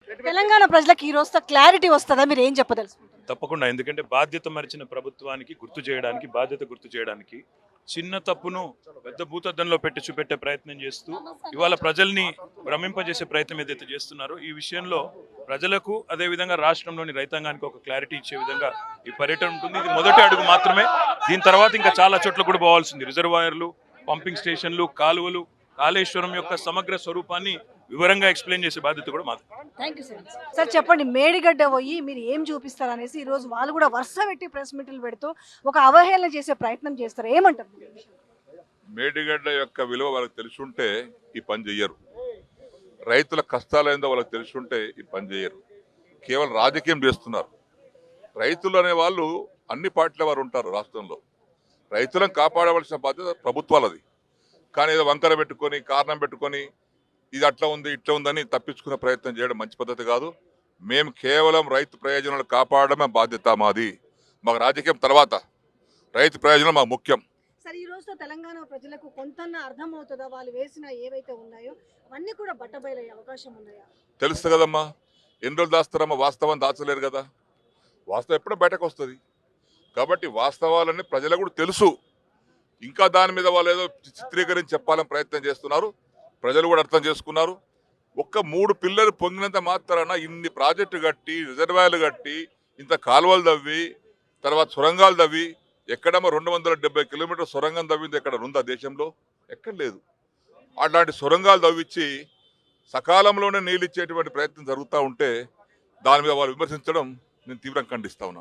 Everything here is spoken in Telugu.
తెలంగాణ ప్రజలకు ఈ రోజుతో క్లారిటీ వస్తుందా? మీరు ఏం చెప్పదలుచుకుంటారు? తప్పకుండా. ఎందుకంటే బాధ్యత మరిచిన ప్రభుత్వానికి గుర్తు చేయడానికి, బాధ్యత గుర్తు చేయడానికి చిన్న తప్పును పెద్ద భూతద్దంలో పెట్టి చూపెట్టే ప్రయత్నం చేస్తూ ఇవాళ ప్రజల్ని భ్రమింపజేసే ప్రయత్నం ఏదైతే చేస్తున్నారో ఈ విషయంలో ప్రజలకు అదేవిధంగా రాష్ట్రంలోని రైతాంగానికి ఒక క్లారిటీ ఇచ్చే విధంగా ఈ పర్యటన ఉంటుంది. ఇది మొదటి అడుగు మాత్రమే. దీని తర్వాత ఇంకా చాలా చోట్ల కూడా పోవాల్సింది. రిజర్వాయర్లు, పంపింగ్ స్టేషన్లు, కాలువలు, కాళేశ్వరం యొక్క సమగ్ర స్వరూపాన్ని వివరంగా ఎక్స్ప్లెయిన్ చేసే బాధ్యత కూడా మాది. Thank you sir. సార్ చెప్పండి, మేడిగడ్డ పోయి మీరు ఏం చూపిస్తారు అనేసి ఈ రోజు వాళ్ళు కూడా వరుస పెట్టి ప్రెస్ మీట్లు పెడుతూ ఒక అవహేళన చేసే ప్రయత్నం చేస్తారు. ఏమంటారు? మేడిగడ్డ యొక్క విలువ వాళ్ళకి తెలుసుంటే ఈ పని చెయ్యరు. రైతుల కష్టాలు ఏందో వాళ్ళకి తెలుసుంటే ఈ పని చెయ్యరు. కేవలం రాజకీయం చేస్తున్నారు. రైతులు అనే వాళ్ళు అన్ని పార్టీల వారు ఉంటారు రాష్ట్రంలో. రైతులను కాపాడవలసిన బాధ్యత ప్రభుత్వాలది. కానీ ఏదో వంకర పెట్టుకొని కారణం పెట్టుకొని ఇది అట్లా ఉంది ఇట్లా ఉందని తప్పించుకునే ప్రయత్నం చేయడం మంచి పద్ధతి కాదు. మేము కేవలం రైతు ప్రయోజనాలు కాపాడమే బాధ్యత మాది. మాకు రాజకీయం తర్వాత, రైతు ప్రయోజనం మాకు ముఖ్యం. సార్, ఈ రోజుతో తెలంగాణ ప్రజలకు కొంత అర్థం అవుతుందా? వాళ్ళు వేసిన ఏవైతే ఉన్నాయో అవన్నీ కూడా బట్టబయలయ్యే అవకాశం ఉన్నాయా? తెలుస్తుంది కదమ్మా. ఎన్ని రోజులు దాస్తారమ్మా? వాస్తవం దాచలేరు కదా. వాస్తవం ఎప్పుడో బయటకు వస్తుంది. కాబట్టి వాస్తవాలన్నీ ప్రజలకు కూడా తెలుసు. ఇంకా దాని మీద వాళ్ళు ఏదో చిత్రీకరించి చెప్పాలని ప్రయత్నం చేస్తున్నారు. ప్రజలు కూడా అర్థం చేసుకున్నారు. ఒక్క 3 పిల్లలు పొంగినంత మాత్రాన ఇన్ని ప్రాజెక్టు కట్టి, రిజర్వాయర్లు కట్టి, ఇంత కాలువలు తవ్వి, తర్వాత సొరంగాలు తవ్వి, ఎక్కడమ్మా 270 కిలోమీటర్ సొరంగం తవ్వింది ఎక్కడ ఉందా దేశంలో? ఎక్కడ లేదు. అట్లాంటి సొరంగాలు తవ్వించి సకాలంలోనే నీళ్ళు ఇచ్చేటువంటి ప్రయత్నం జరుగుతూ ఉంటే దాని మీద వాళ్ళు విమర్శించడం నేను తీవ్రంగా ఖండిస్తా ఉన్నాను.